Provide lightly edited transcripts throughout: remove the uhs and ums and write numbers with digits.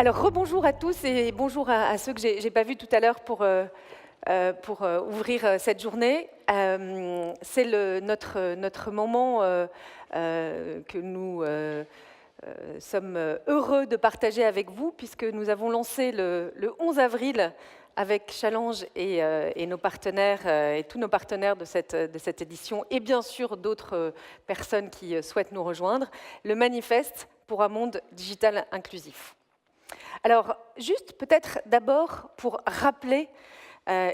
Alors, rebonjour à tous et bonjour à ceux que j'ai pas vus tout à l'heure pour ouvrir cette journée. C'est notre moment que nous sommes heureux de partager avec vous, puisque nous avons lancé le 11 avril avec Challenge et nos partenaires, et tous nos partenaires de cette édition, et bien sûr d'autres personnes qui souhaitent nous rejoindre, le manifeste pour un monde digital inclusif. Alors, juste peut-être d'abord pour rappeler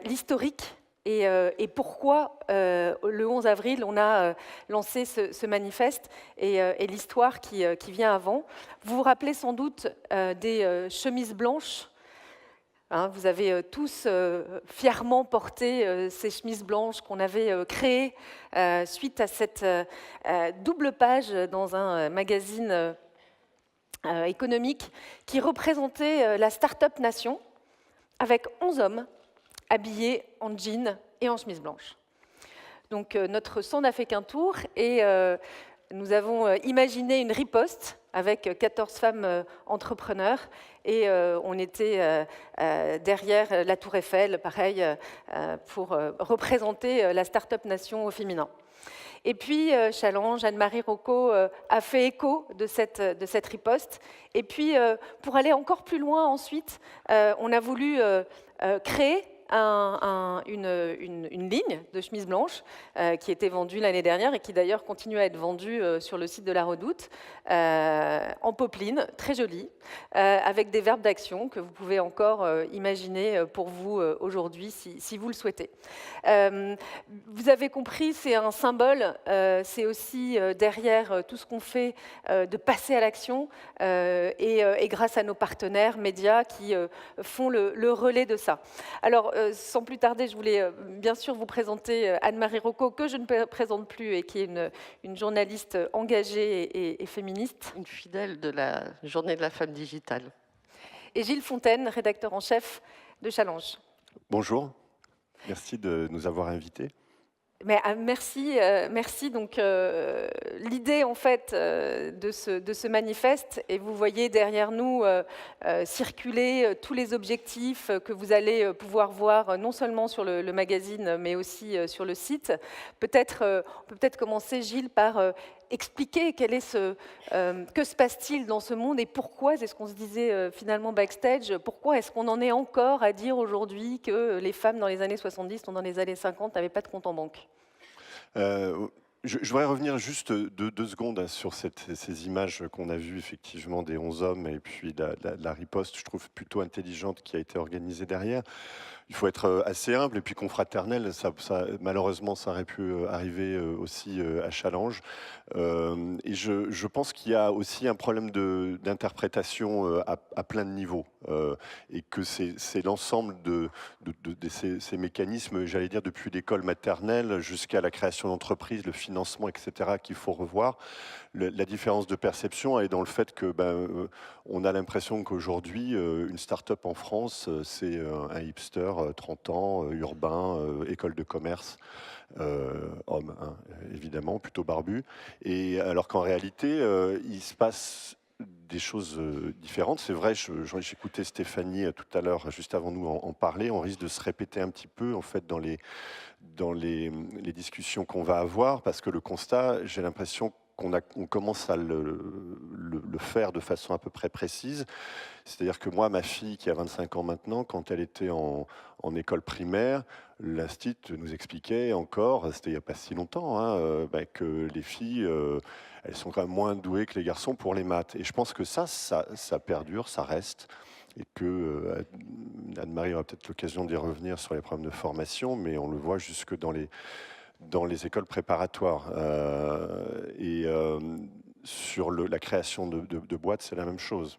l'historique et pourquoi le 11 avril on a lancé ce manifeste et l'histoire qui vient avant. Vous vous rappelez sans doute des chemises blanches. Hein, vous avez tous fièrement porté ces chemises blanches qu'on avait créées suite à cette double page dans un magazine économique qui représentait la Start-up Nation avec 11 hommes habillés en jean et en chemise blanche. Donc notre son n'a fait qu'un tour et nous avons imaginé une riposte avec 14 femmes entrepreneurs et on était derrière la Tour Eiffel, pareil, pour représenter la Start-up Nation au féminin. Et puis, Challenge, Anne-Marie Rocco a fait écho de cette riposte. Et puis, pour aller encore plus loin ensuite, on a voulu créer une ligne de chemises blanches qui était vendue l'année dernière et qui d'ailleurs continue à être vendue sur le site de la Redoute, en popeline, très jolie, avec des verbes d'action que vous pouvez encore imaginer pour vous aujourd'hui si vous le souhaitez. Vous avez compris, c'est un symbole, c'est aussi derrière tout ce qu'on fait de passer à l'action et grâce à nos partenaires médias qui font le relais de ça. Alors, sans plus tarder, je voulais bien sûr vous présenter Anne-Marie Rocco, que je ne présente plus et qui est une journaliste engagée et féministe. Une fidèle de la Journée de la femme digitale. Et Gilles Fontaine, rédacteur en chef de Challenge. Bonjour, merci de nous avoir invités. Mais, merci. Donc, l'idée en fait de ce manifeste, et vous voyez derrière nous circuler tous les objectifs que vous allez pouvoir voir non seulement sur le magazine, mais aussi sur le site. On peut peut-être commencer, Gilles, par expliquer que se passe-t-il dans ce monde et pourquoi, c'est ce qu'on se disait finalement backstage, pourquoi est-ce qu'on en est encore à dire aujourd'hui que les femmes dans les années 70 ou dans les années 50 n'avaient pas de compte en banque? Je voudrais revenir juste deux secondes sur ces images qu'on a vues effectivement des 11 hommes et puis la riposte, je trouve plutôt intelligente, qui a été organisée derrière. Il faut être assez humble et puis confraternel. Malheureusement, ça aurait pu arriver aussi à Challenge. Et je pense qu'il y a aussi un problème d'interprétation à plein de niveaux. Et que c'est l'ensemble de ces mécanismes, j'allais dire, depuis l'école maternelle jusqu'à la création d'entreprises, le financement, etc., qu'il faut revoir. La différence de perception est dans le fait que on a l'impression qu'aujourd'hui, une start-up en France, c'est un hipster, 30 ans, urbain, école de commerce, homme, hein, évidemment, plutôt barbu. Et alors qu'en réalité, il se passe des choses différentes. C'est vrai, j'écoutais Stéphanie tout à l'heure, juste avant nous en parler. On risque de se répéter un petit peu, en fait, dans les discussions qu'on va avoir, parce que le constat, j'ai l'impression qu'on commence à le faire de façon à peu près précise. C'est-à-dire que moi, ma fille, qui a 25 ans maintenant, quand elle était en école primaire, l'instit nous expliquait encore, c'était il n'y a pas si longtemps, hein, que les filles, elles sont quand même moins douées que les garçons pour les maths. Et je pense que ça perdure, ça reste. Et que Anne-Marie aura peut-être l'occasion d'y revenir sur les problèmes de formation, mais on le voit jusque dans les écoles préparatoires. Sur la création de boîtes, c'est la même chose.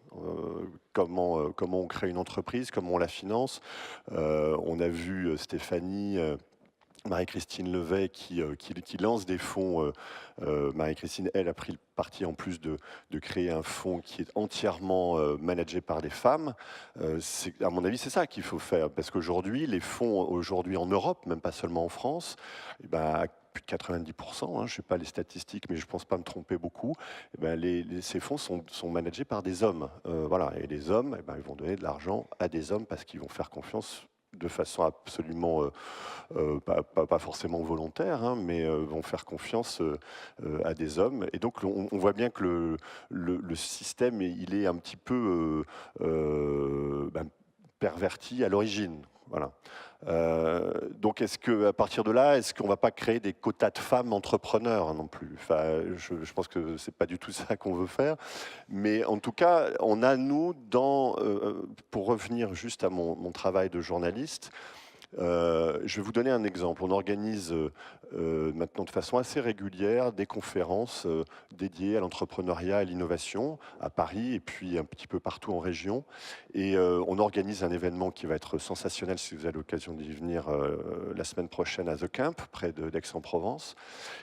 Comment on crée une entreprise, comment on la finance. On a vu Stéphanie, Marie-Christine Levet qui lance des fonds. Marie-Christine, elle, a pris le parti en plus de créer un fonds qui est entièrement managé par des femmes. À mon avis, c'est ça qu'il faut faire. Parce qu'aujourd'hui, les fonds, aujourd'hui en Europe, même pas seulement en France, plus de 90%, hein, je ne sais pas les statistiques, mais je ne pense pas me tromper beaucoup, eh ben, ces fonds sont managés par des hommes. Voilà. Et les hommes, eh ben, ils vont donner de l'argent à des hommes parce qu'ils vont faire confiance de façon absolument, pas forcément volontaire, hein, mais vont faire confiance à des hommes. Et donc on voit bien que le système, il est un petit peu perverti à l'origine. Voilà. Donc, est-ce qu'à partir de là, est-ce qu'on ne va pas créer des quotas de femmes entrepreneurs non plus? Enfin, je pense que ce n'est pas du tout ça qu'on veut faire. Mais en tout cas, on a, nous, pour revenir juste à mon travail de journaliste, je vais vous donner un exemple. On organise maintenant de façon assez régulière des conférences dédiées à l'entrepreneuriat et à l'innovation à Paris et puis un petit peu partout en région. Et on organise un événement qui va être sensationnel si vous avez l'occasion d'y venir la semaine prochaine à The Camp, près d'Aix-en-Provence.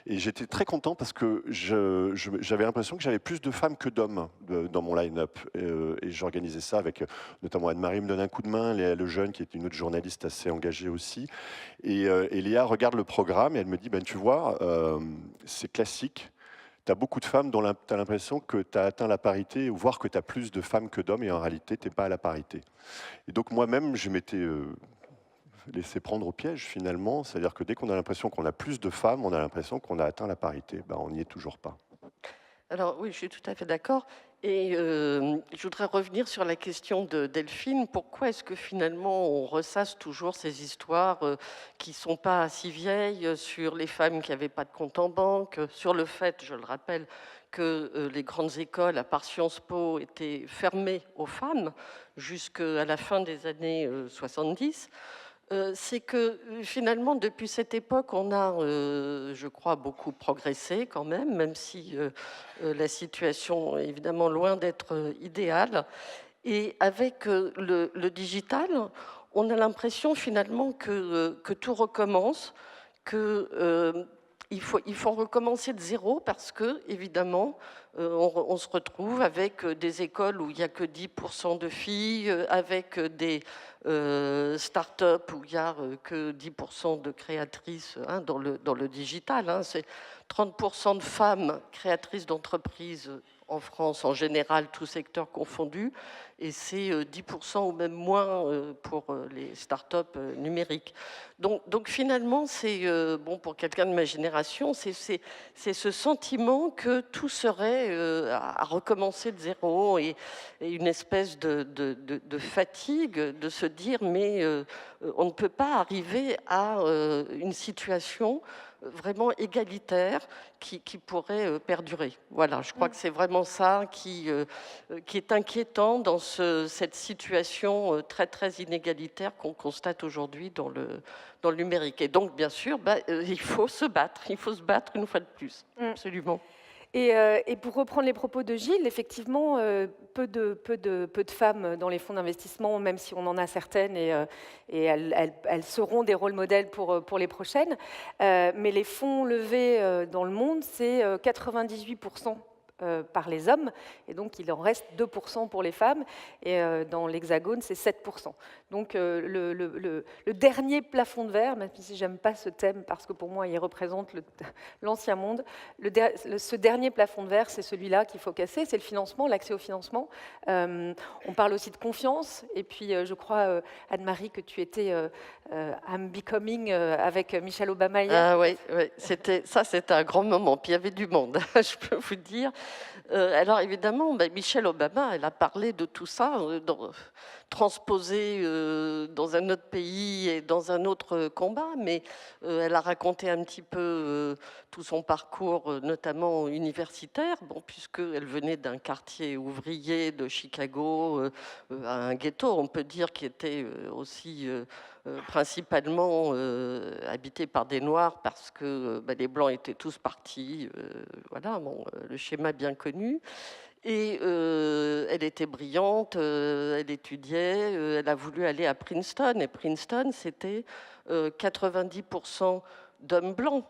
Et j'étais très content parce que j'avais l'impression que j'avais plus de femmes que d'hommes dans mon line-up. Et j'organisais ça avec notamment Anne-Marie me donne un coup de main, Léa Lejeune qui est une autre journaliste assez engagée aussi. Et Léa regarde le programme et elle me dit, ben, tu vois, c'est classique. Tu as beaucoup de femmes dont tu as l'impression que tu as atteint la parité, voire que tu as plus de femmes que d'hommes, et en réalité, tu n'es pas à la parité. Et donc moi-même, je m'étais laissé prendre au piège finalement. C'est-à-dire que dès qu'on a l'impression qu'on a plus de femmes, on a l'impression qu'on a atteint la parité. Ben, on n'y est toujours pas. Alors oui, je suis tout à fait d'accord. Et je voudrais revenir sur la question de Delphine. Pourquoi est-ce que finalement on ressasse toujours ces histoires qui ne sont pas si vieilles sur les femmes qui n'avaient pas de compte en banque, sur le fait, je le rappelle, que les grandes écoles, à part Sciences Po, étaient fermées aux femmes jusqu'à la fin des années 70. C'est que finalement, depuis cette époque, on a, je crois, beaucoup progressé quand même si la situation est évidemment loin d'être idéale. Et avec le digital, on a l'impression finalement que tout recommence, qu'il faut recommencer de zéro parce que, évidemment, on se retrouve avec des écoles où il n'y a que 10% de filles, avec des start-up où il n'y a que 10% de créatrices hein, dans le digital. Hein, c'est 30% de femmes créatrices d'entreprises en France, en général, tout secteur confondu, et c'est 10% ou même moins pour les start-up numériques. Donc finalement, c'est bon pour quelqu'un de ma génération, c'est ce sentiment que tout serait à recommencer de zéro et une espèce de fatigue de se dire mais on ne peut pas arriver à une situation vraiment égalitaire qui pourrait perdurer. Voilà, je crois que c'est vraiment ça qui est inquiétant dans cette situation très, très inégalitaire qu'on constate aujourd'hui dans le numérique. Et donc, bien sûr, il faut se battre une fois de plus, absolument. Et pour reprendre les propos de Gilles, effectivement, peu de femmes dans les fonds d'investissement, même si on en a certaines, et elles seront des rôles modèles pour les prochaines. Mais les fonds levés dans le monde, c'est 98% par les hommes, et donc il en reste 2% pour les femmes, et dans l'Hexagone, c'est 7%. Donc le dernier plafond de verre, même si j'aime pas ce thème, parce que pour moi, il représente l'ancien monde, ce dernier plafond de verre, c'est celui-là qu'il faut casser, c'est le financement, l'accès au financement. On parle aussi de confiance, et puis je crois, Anne-Marie, que tu étais I'm Becoming avec Michelle Obama hier. Ah oui, c'était un grand moment, puis il y avait du monde, je peux vous dire. Alors évidemment, Michelle Obama, elle a parlé de tout ça, transposé dans un autre pays et dans un autre combat, mais elle a raconté un petit peu tout son parcours, notamment universitaire, puisqu'elle venait d'un quartier ouvrier de Chicago, un ghetto, on peut dire, qui était aussi principalement habité par des Noirs parce que les Blancs étaient tous partis, voilà, le schéma bien connu. Et elle était brillante, elle étudiait, elle a voulu aller à Princeton, et Princeton, c'était 90% d'hommes blancs.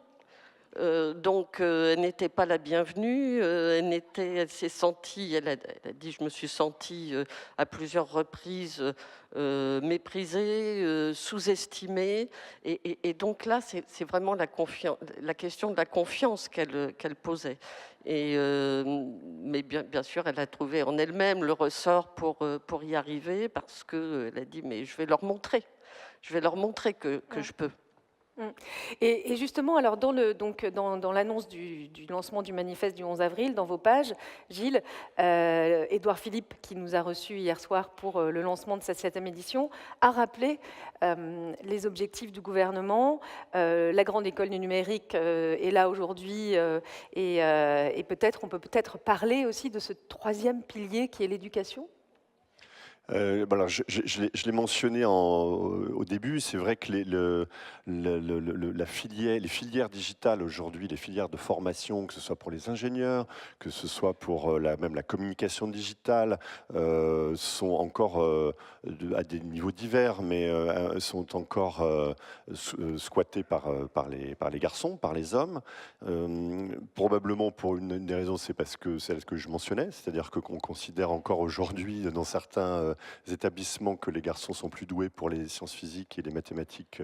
Donc, elle n'était pas la bienvenue. Elle s'est sentie, elle a dit, je me suis sentie à plusieurs reprises méprisée, sous-estimée. Et donc là, c'est vraiment la question de la confiance qu'elle posait. Mais bien sûr, elle a trouvé en elle-même le ressort pour y arriver, parce qu'elle a dit, mais je vais leur montrer que je peux. Et justement, alors dans l'annonce du lancement du manifeste du 11 avril, dans vos pages, Gilles, Édouard Philippe, qui nous a reçus hier soir pour le lancement de cette 7e édition, a rappelé les objectifs du gouvernement. La grande école du numérique est là aujourd'hui et on peut peut-être parler aussi de ce 3e pilier qui est l'éducation. Alors, je l'ai mentionné au début, c'est vrai que les filières digitales aujourd'hui, les filières de formation, que ce soit pour les ingénieurs, que ce soit pour même la communication digitale, sont encore à des niveaux divers, mais sont encore squattées par les garçons, par les hommes. Probablement pour une des raisons, c'est parce que celle que je mentionnais, c'est-à-dire qu'on considère encore aujourd'hui dans certains établissements que les garçons sont plus doués pour les sciences physiques et les mathématiques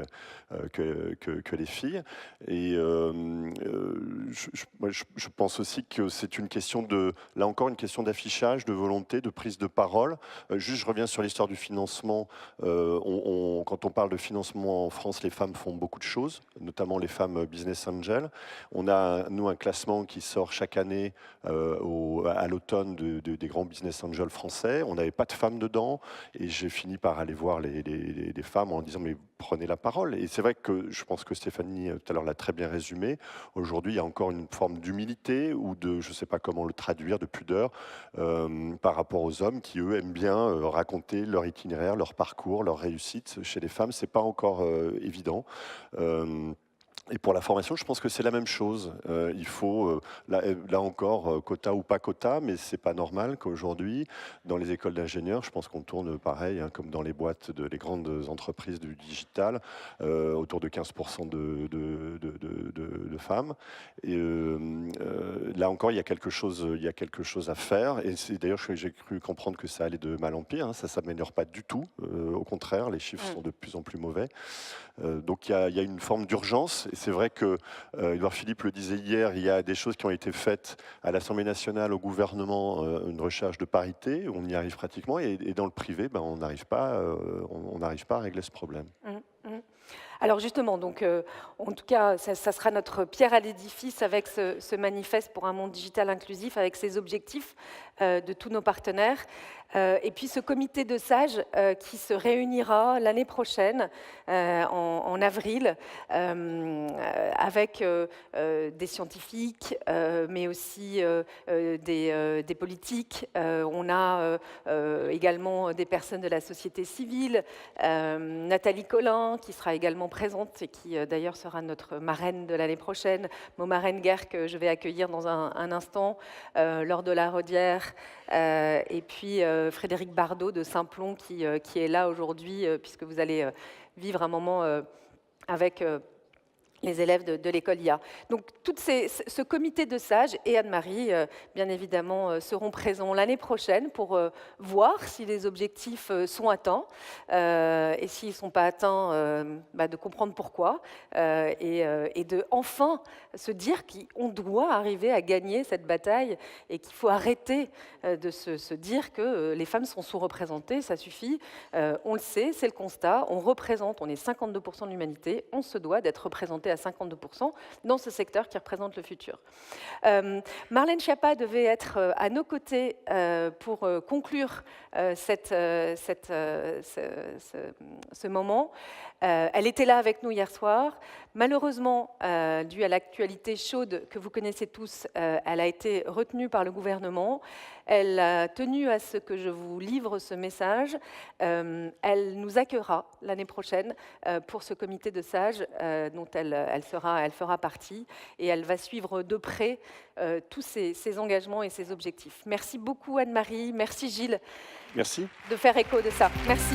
que les filles. Et je pense aussi que c'est une question là encore, une question d'affichage, de volonté, de prise de parole. Juste, je reviens sur l'histoire du financement. Quand on parle de financement en France, les femmes font beaucoup de choses, notamment les femmes business angels. On a, nous, un classement qui sort chaque année à l'automne des grands business angels français. On n'avait pas de femmes dedans. Et j'ai fini par aller voir les femmes en disant mais prenez la parole. Et c'est vrai que je pense que Stéphanie tout à l'heure l'a très bien résumé. Aujourd'hui, il y a encore une forme d'humilité ou je ne sais pas comment le traduire, de pudeur par rapport aux hommes qui, eux, aiment bien raconter leur itinéraire, leur parcours, leur réussite. Chez les femmes, c'est pas encore évident. Et pour la formation, je pense que c'est la même chose. Il faut, là encore, quota ou pas quota, mais c'est pas normal qu'aujourd'hui, dans les écoles d'ingénieurs, je pense qu'on tourne pareil, hein, comme dans les boîtes les grandes entreprises du digital, autour de 15% de femmes. Et là encore, il y a quelque chose à faire. Et d'ailleurs, j'ai cru comprendre que ça allait de mal en pire. Hein, ça s'améliore pas du tout. Au contraire, les chiffres sont de plus en plus mauvais. Donc il y a une forme d'urgence, et c'est vrai que Édouard Philippe le disait hier, il y a des choses qui ont été faites à l'Assemblée nationale, au gouvernement, une recherche de parité, on y arrive pratiquement, et dans le privé, on n'arrive pas à régler ce problème. Alors justement, donc, en tout cas, ça sera notre pierre à l'édifice avec ce manifeste pour un monde digital inclusif, avec ses objectifs de tous nos partenaires. Et puis ce comité de sages qui se réunira l'année prochaine, en avril, avec des scientifiques, mais aussi des politiques. On a également des personnes de la société civile, Nathalie Collin, qui sera également présente et qui d'ailleurs sera notre marraine de l'année prochaine, Momaren Guerre, que je vais accueillir dans un instant, Laure de la Rodière, et puis Frédéric Bardot de Saint-Plon qui est là aujourd'hui, puisque vous allez vivre un moment avec les élèves de l'école IA. Donc ce comité de sages et Anne-Marie, bien évidemment, seront présents l'année prochaine pour voir si les objectifs sont atteints et s'ils ne sont pas atteints, de comprendre pourquoi et de enfin se dire qu'on doit arriver à gagner cette bataille et qu'il faut arrêter de se dire que les femmes sont sous-représentées, ça suffit, on le sait, c'est le constat, on est 52% de l'humanité, on se doit d'être représenté à 52% dans ce secteur qui représente le futur. Marlène Schiappa devait être à nos côtés pour conclure ce moment. Elle était là avec nous hier soir. Malheureusement, dû à l'actualité chaude que vous connaissez tous, elle a été retenue par le gouvernement. Elle a tenu à ce que je vous livre ce message. Elle nous accueillera l'année prochaine pour ce comité de sages dont elle fera partie et elle va suivre de près tous ses engagements et ses objectifs. Merci beaucoup Anne-Marie, merci Gilles. Merci. De faire écho de ça. Merci.